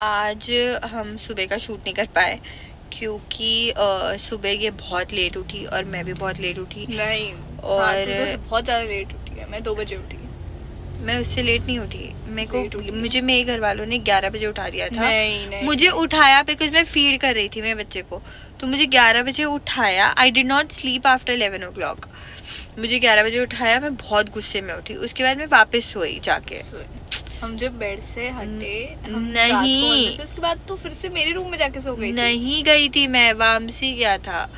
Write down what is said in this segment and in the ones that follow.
आज हम सुबह का शूट नहीं कर पाए क्योंकि सुबह ये बहुत लेट उठी और मैं भी बहुत लेट उठी। नहीं और हाँ, तू तो बहुत ज़्यादा लेट उठी है। मैं 2 बजे उठी। मैं उससे लेट नहीं उठी। मुझे मेरे घर वालों ने 11 बजे उठा दिया था। नहीं, मुझे उठाया बिकॉज मैं फीड कर रही थी मेरे बच्चे को, तो मुझे 11 बजे उठाया। I did not sleep after 11 o'clock। मुझे 11 बजे उठाया, मैं बहुत गुस्से में उठी। उसके बाद मैं वापस सोई जाके। हम जब बेड से हटे नहीं, उसके बाद तो फिर से मेरे रूम में जाके सो गई थी। नहीं गई थी मैं, वापसी गया था।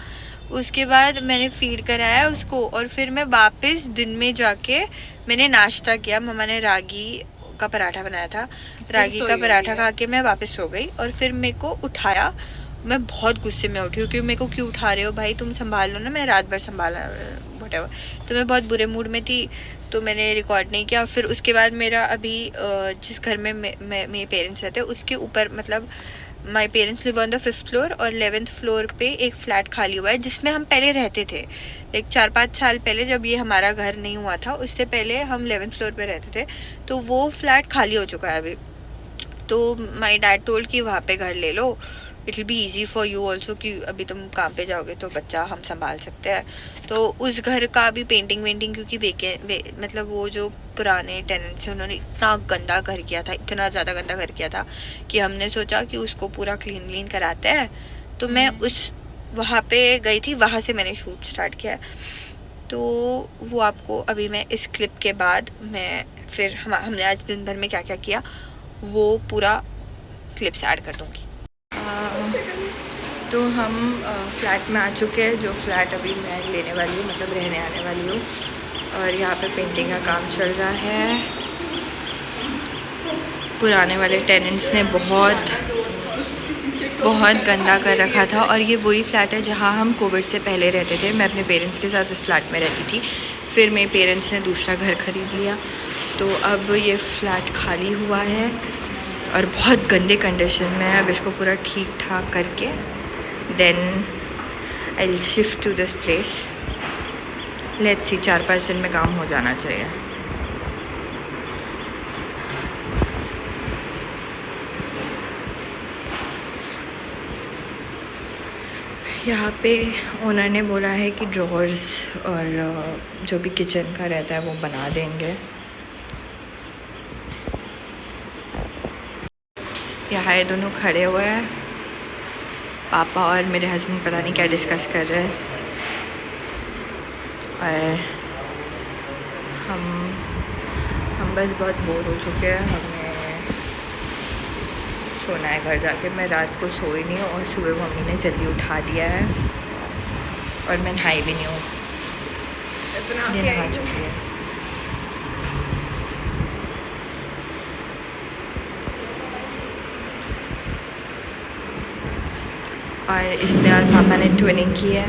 उसके बाद मैंने फीड कराया उसको और फिर मैं वापस दिन में जाके मैंने नाश्ता किया। मम्मा ने रागी का पराठा बनाया था, रागी का पराठा खा के मैं वापस सो गई। और फिर मेरे को उठाया, मैं बहुत गुस्से में उठी क्योंकि मेरे को क्यों उठा रहे हो भाई, तुम संभाल लो ना। मैं रात भर संभाला व्हाटएवर, तो मैं बहुत बुरे मूड में थी तो मैंने रिकॉर्ड नहीं किया। फिर उसके बाद मेरा अभी जिस घर में मेरे पेरेंट्स रहते हैं उसके ऊपर, मतलब my parents live on the 5th floor और 11th फ्लोर पे एक फ्लैट खाली हुआ है जिसमें हम पहले रहते थे। लाइक 4-5 साल पहले जब ये हमारा घर नहीं हुआ था, उससे पहले हम 11th फ्लोर पे रहते थे। तो वो फ्लैट खाली हो चुका है अभी। तो माई डैड टोल्ड कि वहाँ पे घर ले लो, it will be easy for you also, कि अभी तुम काम पे जाओगे तो बच्चा हम संभाल सकते हैं। तो उस घर का भी पेंटिंग वेंटिंग, क्योंकि मतलब वो जो पुराने टेनेंट्स हैं उन्होंने इतना गंदा घर किया था, इतना ज़्यादा गंदा घर किया था कि हमने सोचा कि उसको पूरा क्लीन कराते हैं। तो मैं उस वहाँ पे गई थी, वहाँ से मैंने शूट स्टार्ट किया। तो वो आपको अभी मैं इस क्लिप के बाद मैं फिर हमने आज दिन भर में क्या क्या किया वो पूरा क्लिप्स ऐड कर दूँगी। तो हम फ्लैट में आ चुके हैं, जो फ्लैट अभी मैं लेने वाली हूँ, मतलब रहने आने वाली हूँ। और यहाँ पे पेंटिंग का काम चल रहा है। पुराने वाले टेनेंट्स ने बहुत गंदा कर रखा था। और ये वही फ्लैट है जहाँ हम कोविड से पहले रहते थे। मैं अपने पेरेंट्स के साथ इस फ्लैट में रहती थी, फिर मेरे पेरेंट्स ने दूसरा घर ख़रीद लिया, तो अब ये फ्लैट खाली हुआ है और बहुत गंदे कंडीशन में है। अब इसको पूरा ठीक ठाक करके then I will shift to this place. Let's see, 4-5 दिन में काम हो जाना चाहिए। यहाँ पे ओनर ने बोला है कि ड्रॉर्स और जो भी किचन का रहता है वो बना देंगे। यहाँ ये दोनों खड़े हुए हैं, पापा और मेरे हस्बैंड पता नहीं क्या डिस्कस कर रहे हैं। और हम बस बहुत बोर हो चुके हैं, हमें सोना है घर जाके। मैं रात को सोई नहीं हूँ और सुबह मम्मी ने जल्दी उठा दिया है और मैं नहाई भी नहीं हूँ, ये नहा चुकी है। और इसने और पापा ने ट्विनिंग की है।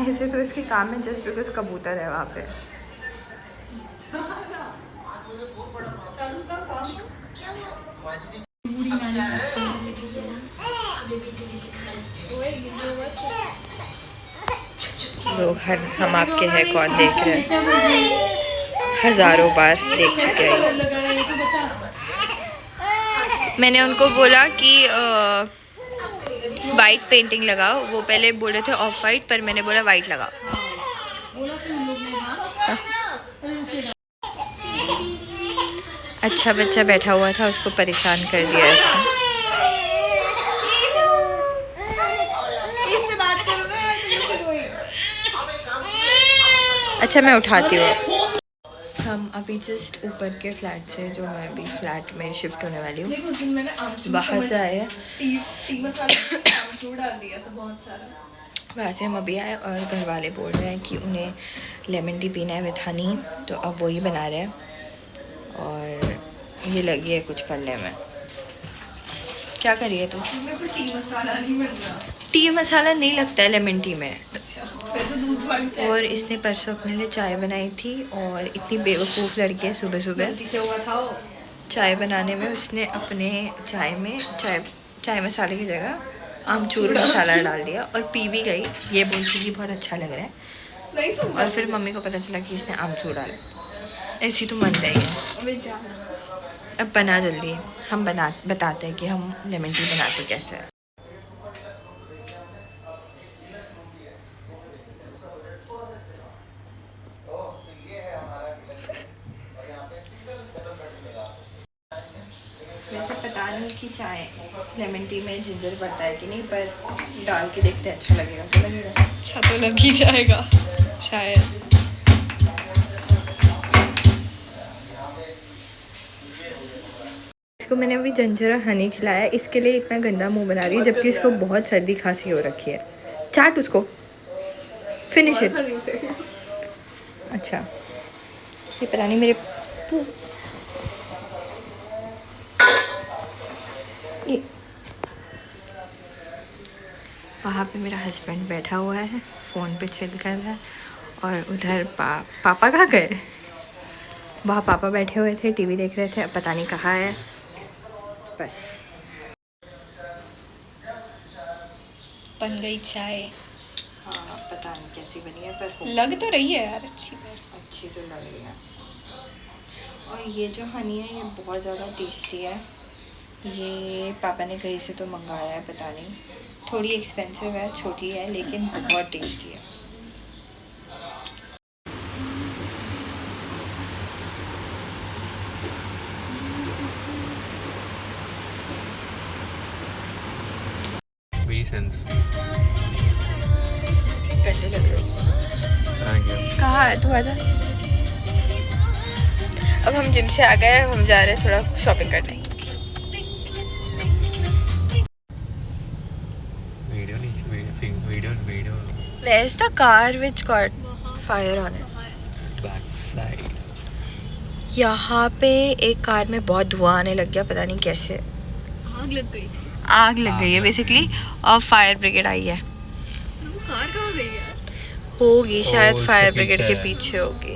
ऐसे तो इसके काम में जस्ट बिकॉज कबूतर है वहाँ पे। लोग हम आपके हैं कौन देख रहे हैं, हज़ारों बार देख चुके हैं। मैंने उनको बोला कि वाइट पेंटिंग लगाओ, वो पहले बोल रहे थे ऑफ वाइट, पर मैंने बोला वाइट लगाओ। अच्छा बच्चा बैठा हुआ था, उसको परेशान कर दिया इसने। अच्छा मैं उठाती हूँ। हम अभी जस्ट ऊपर के फ्लैट से, जो मैं अभी फ्लैट में शिफ्ट होने वाली हूँ, बाहर से आए हैं। वहाँ से हम अभी आए और घर वाले बोल रहे हैं कि उन्हें लेमन टी पीना है विद हनी, तो अब वही बना रहे हैं। और ये लगी है कुछ करने में। क्या करिए तो? टी मसाला नहीं बन रहा। टी मसाला नहीं लगता है लेमन टी में। अच्छा, फिर तो दूध वाली चाय। और इसने परसों अपने लिए चाय बनाई थी, और इतनी बेवकूफ़ लड़की है, सुबह सुबह गलती से हुआ था वो। चाय बनाने में उसने अपने चाय में चाय मसाले की जगह आमचूर मसाला डाल दिया और पी भी गई। ये बोलती कि बहुत अच्छा लग रहा है, नहीं समझा। और फिर मम्मी को पता चला कि इसने आमचूर डाला। ऐसी तो मन जाएगी। अबे जा। अब बना जल्दी, हम बताते हैं कि हम लेमन टी बनाते कैसे है। वैसे पता नहीं कि चाय लेमन टी में जिंजर पड़ता है कि नहीं, पर डाल के देखते हैं, अच्छा लगेगा तो लगेगा। अच्छा तो लग ही जाएगा शायद। इसको मैंने अभी जिंजर और हनी खिलाया, इसके लिए इतना गंदा मुंह बना रही है, जबकि इसको बहुत सर्दी खांसी हो रखी है। चाट उसको, फिनिश इट। अच्छा, ये पता नहीं मेरे ये वहाँ पे मेरा हस्बैंड बैठा हुआ है, फ़ोन पे चिल कर रहा है, और उधर पापा कहाँ गए? वहाँ पापा बैठे हुए थे, टीवी देख रहे थे, अब पता नहीं कहाँ है। बस बन गई चाय। हाँ, पता नहीं कैसी बनी है, पर लग तो रही है यार अच्छी तो लग रही है। और ये जो हनी है ये बहुत ज़्यादा टेस्टी है। ये पापा ने कहीं से तो मंगाया है, पता नहीं, थोड़ी एक्सपेंसिव है, छोटी है, लेकिन बहुत टेस्टी है। गंदे लग रहे हो। कहाँ है तू? आजा। अब हम जिम से आ गए, हम जा रहे हैं थोड़ा शॉपिंग करने। Video. Where's the car which caught fire on it? Back side. यहाँ पे एक कार में बहुत धुआं आने लग गया, पता नहीं कैसे। आग लग गई थी। आग लग गई है बेसिकली, और फायर ब्रिगेड आई है। कार कहाँ गई यार? होगी शायद, इसके फायर ब्रिगेड पीछे के है। पीछे होगी।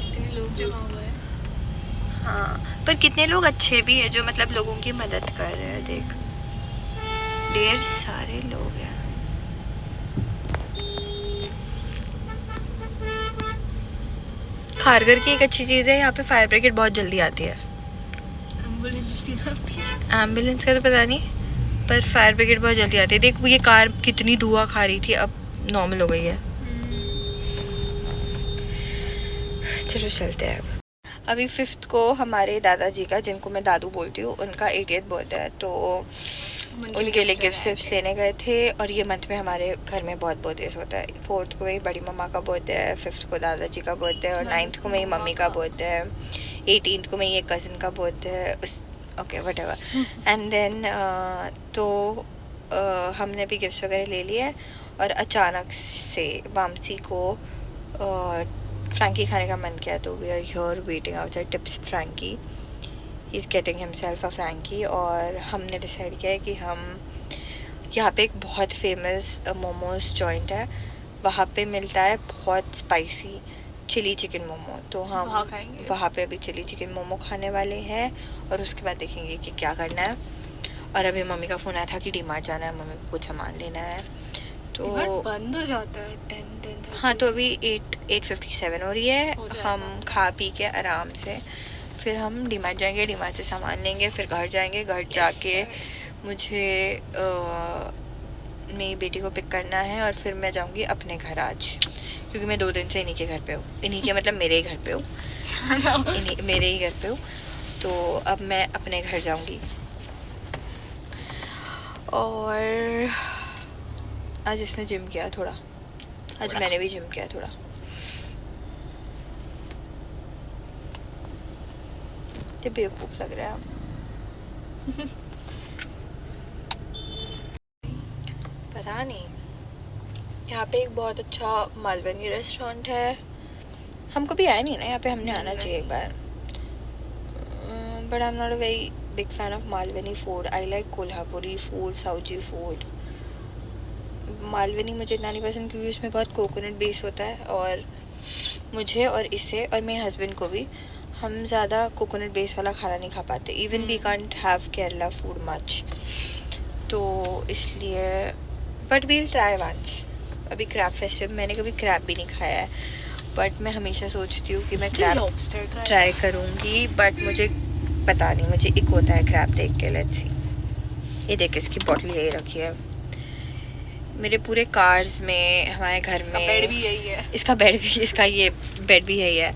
इतने लोग जमा हुए हैं। हाँ, पर कितने लोग अच्छे भी है जो मतलब लोगों की मदद कर रहे हैं। देख, ढेर सारे लोग हैं। खारघर की एक अच्छी चीज़ है, यहाँ पे फायर ब्रिगेड बहुत जल्दी आती है। एम्बुलेंस का तो पता नहीं, पर फायर ब्रिगेड बहुत जल्दी आती है। देख, ये कार कितनी धुआं खा रही थी, अब नॉर्मल हो गई है। चलो चलते हैं अब। अभी 5th को हमारे दादाजी का, जिनको मैं दादू बोलती हूँ, उनका 80th बर्थडे है, तो उनके लिए गिफ्ट्स लेने गए थे। और ये मंथ में हमारे घर में बहुत बर्थडेज होता है। 4th को मेरी बड़ी मम्मा का बर्थडे है, 5th को दादाजी का बर्थडे है, और 9th को मेरी मम्मी का बर्थडे है, 18th को मेरी एक कज़न का बर्थडे है। Okay whatever. And then तो हमने भी गिफ्ट्स वगैरह ले लिए, और अचानक से वामसी को फ्रैंकी खाने का मन किया, तो we are here waiting outside Tibbs Frankie. He is getting himself a Frankie. और हमने डिसाइड किया है कि हम यहाँ पे एक बहुत फेमस मोमोज जॉइंट है, वहाँ पे मिलता है बहुत स्पाइसी चिली चिकन मोमो, तो हम वहाँ पे अभी चिली चिकन मोमो खाने वाले हैं, और उसके बाद देखेंगे कि क्या करना है। और अभी मम्मी का फ़ोन आया था कि डीमार्ट जाना है, मम्मी को कुछ सामान लेना है, तो बंद हो जाता है 10 हाँ, तो अभी 8:57 हो रही है। हम खा पी के आराम से फिर हम डीमार्ट जाएंगे, डीमार्ट से सामान लेंगे, फिर घर जाएंगे, घर जाके मुझे मेरी बेटी को पिक करना है, और फिर मैं जाऊंगी अपने घर आज, क्योंकि मैं 2 दिन से इन्हीं के घर पे हूँ। इन्हीं के मतलब मेरे ही घर पे हूँ, मेरे ही घर पे हूँ, तो अब मैं अपने घर जाऊंगी। और आज इसने जिम किया थोड़ा, आज मैंने भी जिम किया थोड़ा। ये बेवकूफ़ लग रहा है अब। पता नहीं, यहाँ पे एक बहुत अच्छा मालवनी रेस्टोरेंट है, हम कभी आए नहीं ना यहाँ पे, हमने आना चाहिए एक बार, but I am not a very big fan of Malvani food. I like Kolhapuri food, Saoji food. Malvani मुझे इतना नहीं पसंद क्योंकि उसमें बहुत कोकोनट बेस होता है, और मुझे और इसे और मेरे हस्बैंड को भी, हम ज़्यादा कोकोनट बेस वाला खाना नहीं खा पाते. Even we can't have Kerala food much. तो इसलिए बट वील ट्राई वंस. अभी क्रैब फेस्टिवल, मैंने कभी क्रैब भी नहीं खाया है, बट मैं हमेशा सोचती हूँ कि मैं क्रैब लॉबस्टर ट्राई करूँगी, बट मुझे पता नहीं, मुझे एक होता है क्रैब देख के. Let's see. ये देख, इसकी बॉटल यही रखी है. मेरे पूरे कार्स में, हमारे घर में बेड भी यही है. इसका बेड भी, इसका ये बेड भी यही है.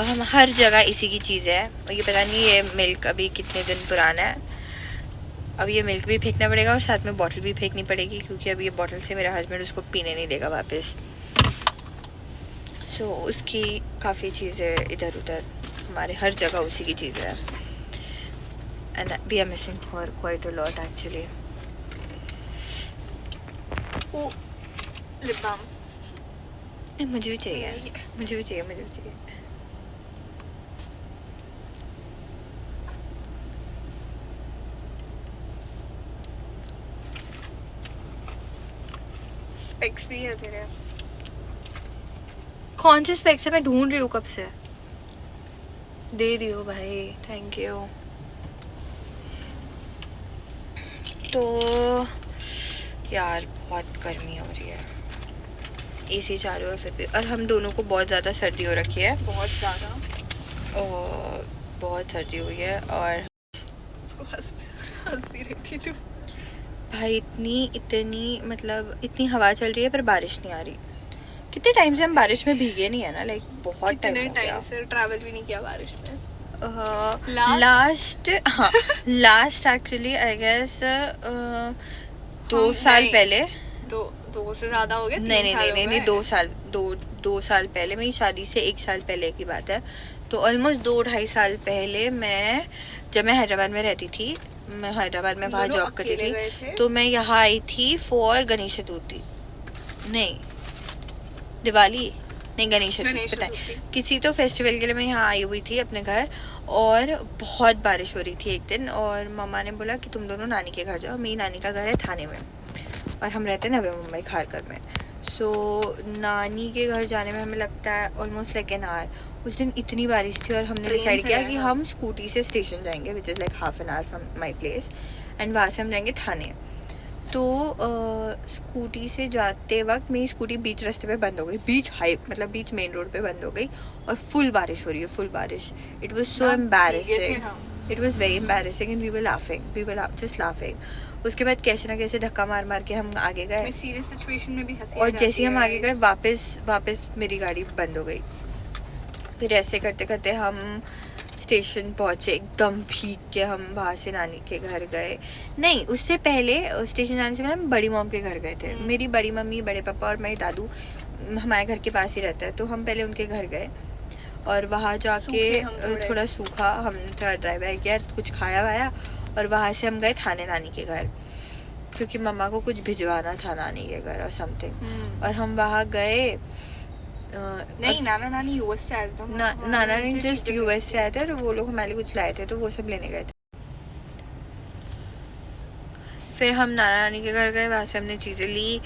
हम हर जगह इसी की चीज़ है. और ये पता नहीं ये मिल्क अभी कितने दिन पुराना है. अब ये मिल्क भी फेंकना पड़ेगा और साथ में बॉटल भी फेंकनी पड़ेगी, क्योंकि अब ये बॉटल से मेरा हस्बैंड उसको पीने नहीं देगा वापस. सो उसकी काफ़ी चीज़ें इधर उधर, हमारे हर जगह उसी की चीज़ें हैं. And we are missing her quite a lot actually. Oh lip balm. मुझे भी चाहिए, मुझे भी चाहिए, मुझे भी चाहिए. स्पेक्स भी है तेरे. कौन से स्पेक्स है? मैं ढूंढ रही हूँ कब से. दे रही हो भाई, थैंक यू. तो यार बहुत गर्मी हो रही है, एसी चालू है फिर भी, और हम दोनों को बहुत ज़्यादा सर्दी हो रखी है. बहुत ज़्यादा. और बहुत सर्दी हुई है. और उसको हंस भी रही थी तू. भाई इतनी मतलब इतनी हवा चल रही है पर बारिश नहीं आ रही. कितने टाइम से हम बारिश में भीगे नहीं है ना, लाइक बहुत टाइम हो गया. से ट्रैवल भी नहीं किया बारिश में. लास्ट एक्चुअली आई गेस 2 साल पहले. दो से ज्यादा हो गए. नहीं 2 साल पहले. मेरी शादी से 1 साल पहले की बात है. तो ऑलमोस्ट 2-2.5 साल पहले जब मैं हैदराबाद में रहती थी, मैं हैदराबाद में वहाँ जॉब करती थी, तो मैं यहाँ आई थी फॉर गणेश चतुर्थी. नहीं, दिवाली नहीं, गणेश चतुर्थी पता है, किसी तो फेस्टिवल के लिए मैं यहाँ आई हुई थी अपने घर. और बहुत बारिश हो रही थी एक दिन, और मम्मा ने बोला कि तुम दोनों नानी के घर जाओ. मेरी नानी का घर है थाने में और हम रहते हैं नवी मुंबई खारकर में. सो नानी के घर जाने में हमें लगता है ऑलमोस्ट लाइक एन आवर. उस दिन इतनी बारिश थी और हमने डिसाइड किया कि हम स्कूटी से स्टेशन जाएंगे, which is like half an hour from my place, and वहाँ से हम जाएंगे थाने. तो स्कूटी से जाते वक्त मेरी स्कूटी बीच रास्ते पे बंद हो गई, बीच मेन रोड पे बंद हो गई, और फुल बारिश हो रही है, फुल बारिश. It was so embarrassing. It was very embarrassing and we were just laughing. उसके बाद कैसे ना कैसे धक्का मार के हम आगे गए. सीरियस सिचुएशन में भी हंसी और जैसे हम आगे गए वापस मेरी गाड़ी बंद हो गई. फिर ऐसे करते करते हम स्टेशन पहुँचे, एकदम भीग के हम वहाँ से नानी के घर गए. नहीं, उससे पहले स्टेशन जाने से पहले हम बड़ी मॉम के घर गए थे. मेरी बड़ी मम्मी, बड़े पापा और मेरे दादू हमारे घर के पास ही रहता है, तो हम पहले उनके घर गए. और वहाँ जाके थोड़ा सूखा, हमने थोड़ा ड्राइव किया, कुछ खाया वाया, और वहाँ से हम गए थाने नानी के घर, क्योंकि मम्मा को कुछ भिजवाना था नानी के घर और समथिंग. और हम वहाँ गए. नहीं, नाना नानी यूएस से आए थे. नाना नानी जस्ट यूएस से आए थे, और वो लोग हमारे लिए कुछ लाए थे, तो वो सब लेने गए थे. फिर हम नाना नानी के घर गए, वहाँ से हमने चीज़ें ली.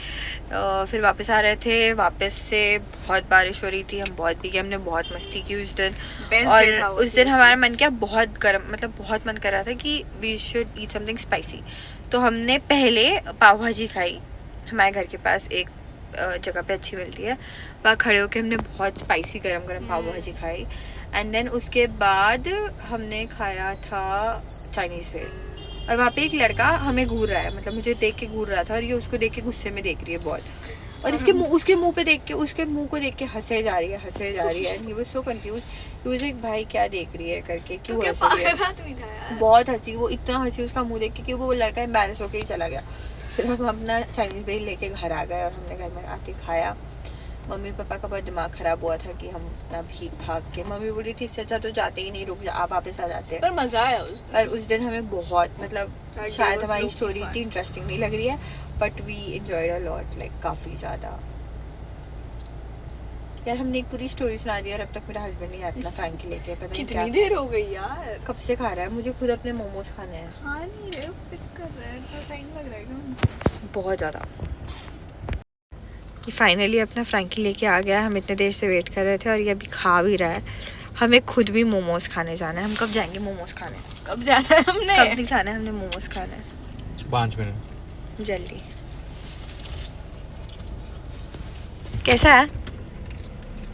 फिर वापस आ रहे थे, वापस से बहुत बारिश हो रही थी, हम बहुत भीगे, हमने बहुत मस्ती की उस दिन. और उस दिन हमारा मन किया, बहुत गर्म, मतलब बहुत मन कर रहा था कि we should eat something spicy. तो हमने पहले पाव भाजी खाई. हमारे घर के पास एक जगह पे अच्छी मिलती है, वहाँ खड़े होके हमने बहुत स्पाइसी गरम पाव भाजी खाई. एंड देन उसके बाद हमने खाया था चाइनीज़ भेल. और वहाँ पे एक लड़का हमें घूर रहा है, मतलब मुझे देख के घूर रहा था, और ये उसको देख के गुस्से में देख रही है बहुत. और उसके मुंह पे देख के, उसके मुंह को देख के हंसे जा रही है. He was so confuse. एक भाई क्या देख रही है करके, क्यों हंस रही है. बहुत हंसी, वो इतना हंसी उसका मुंह देख के कि वो लड़का एम्बैरेस होके ही चला गया. फिर हम अपना चाइनीज़ भेल लेके घर आ गए, और हमने घर में आके खाया. मम्मी पापा का बहुत दिमाग ख़राब हुआ था कि हम इतना भीग भाग के, मम्मी बोल रही थी इससे अच्छा तो जाते ही नहीं, रुक जा, आप वापस आ जाते. पर मज़ा आया उस दिन हमें बहुत, मतलब शायद हमारी स्टोरी इतनी इंटरेस्टिंग नहीं लग रही है, but we enjoyed a lot, like काफ़ी ज़्यादा. यार हमने एक पूरी स्टोरी सुना दी और अब तक मेरा हस्बैंड नहीं आया अपना फ्रैंकी लेके। पता नहीं कितनी देर हो गई यार, कब से खा रहा है। मुझे खुद अपने मोमोज खाने हैं। हाँ नहीं रे, पिक कर रहा है, तो टाइम लग रहा है क्या? बहुत ज़्यादा। ये फाइनली अपना फ्रैंकी लेके आ गया। हम इतने देर से वेट कर रहे थे और ये अभी खा भी रहा है। हमें खुद भी मोमोज खाने जाना है। हम कब जाएंगे मोमोज खाने? कब जाना है हमने? कब नहीं जाना है, हमने मोमोज खाना है 5 मिनट जल्दी। कैसा है?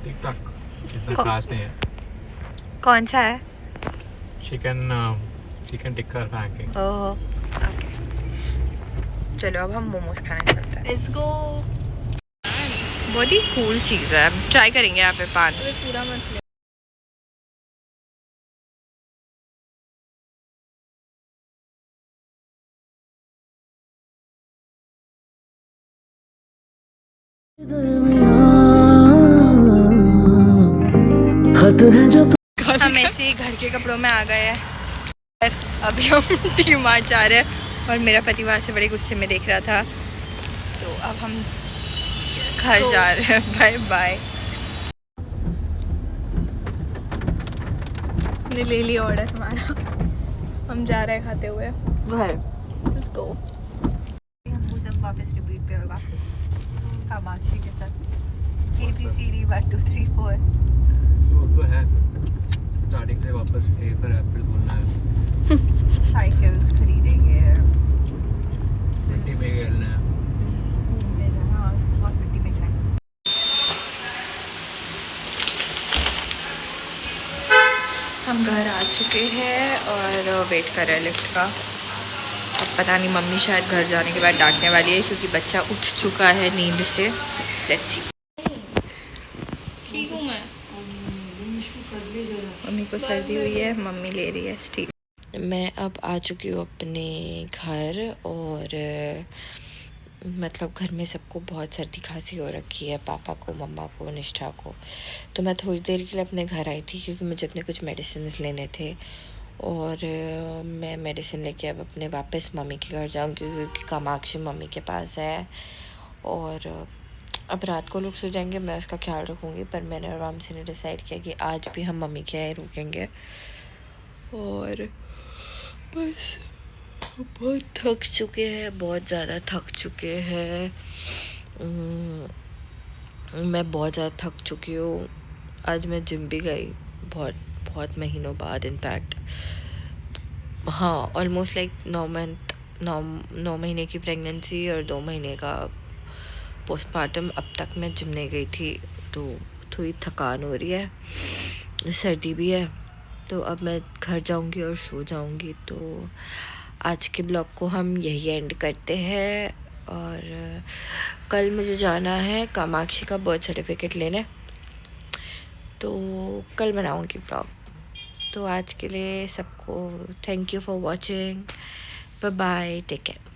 ठीक ठाक, इतना खास नहीं है। कौन सा है? Chicken tikka pancake. Oh okay, चलो अब हम मोमोज खाने चलते हैं। Let's go. बहुत ही कूल चीज़ है, ट्राई करेंगे यहाँ पे पान। अबे पूरा मत ले। हम ऐसे घर के कपड़ों में आ गए हैं। अभी हम डी मार्ट जा रहे हैं और मेरा पति वहाँ से बड़े गुस्से में देख रहा था। तो अब हम घर जा रहे हैं। Bye bye. हमने ले लिया ऑर्डर हमारा, हम जा रहे हैं खाते हुए घर। Let's go. हम सब वापस रिपीट पे होगा कामाक्षी के साथ। ABCD 1 2 3 4। वो तो है, स्टार्टिंग से वापस A पर एप्पल बोलना है। साइकिल्स खरीदेंगे, मिट्टी में खेलना है। घूमने जाना, उसके बाद मिट्टी में खेलना। हम घर आ चुके हैं और वेट कर रहे हैं लिफ्ट का। अब पता नहीं, मम्मी शायद घर जाने के बाद डांटने वाली है क्योंकि बच्चा उठ चुका है नींद से। Let's see. ठीक हूँ मैं। मम्मी को सर्दी हुई है, मम्मी ले रही है स्टीम। मैं अब आ चुकी हूँ अपने घर और मतलब घर में सबको बहुत सर्दी खांसी हो रखी है, पापा को, मम्मा को, निष्ठा को। तो मैं थोड़ी देर के लिए अपने घर आई थी क्योंकि मुझे अपने कुछ मेडिसिन लेने थे और मैं मेडिसिन लेके अब अपने वापस मम्मी के घर जाऊँगी क्योंकि कामाक्षी मम्मी के पास है। और अब रात को लोग सो जाएंगे, मैं उसका ख्याल रखूँगी। पर मैंने और मामसी ने डिसाइड किया कि आज भी हम मम्मी के यहाँ रुकेंगे। और बस बहुत थक चुके हैं, बहुत ज़्यादा थक चुके हैं। मैं बहुत ज़्यादा थक चुकी हूँ। आज मैं जिम भी गई, बहुत बहुत महीनों बाद इनफैक्ट। हाँ, ऑलमोस्ट लाइक 9 महीने की प्रेगनेंसी और 2 महीने का पोस्टमार्टम, अब तक मैं जिम नहीं गई थी। तो थोड़ी थकान हो रही है, सर्दी भी है। तो अब मैं घर जाऊंगी और सो जाऊंगी। तो आज के ब्लॉग को हम यही एंड करते हैं। और कल मुझे जाना है कामाक्षी का बर्थ सर्टिफिकेट लेने, तो कल बनाऊंगी ब्लॉग। तो आज के लिए सबको thank you for watching. Bye bye, take care.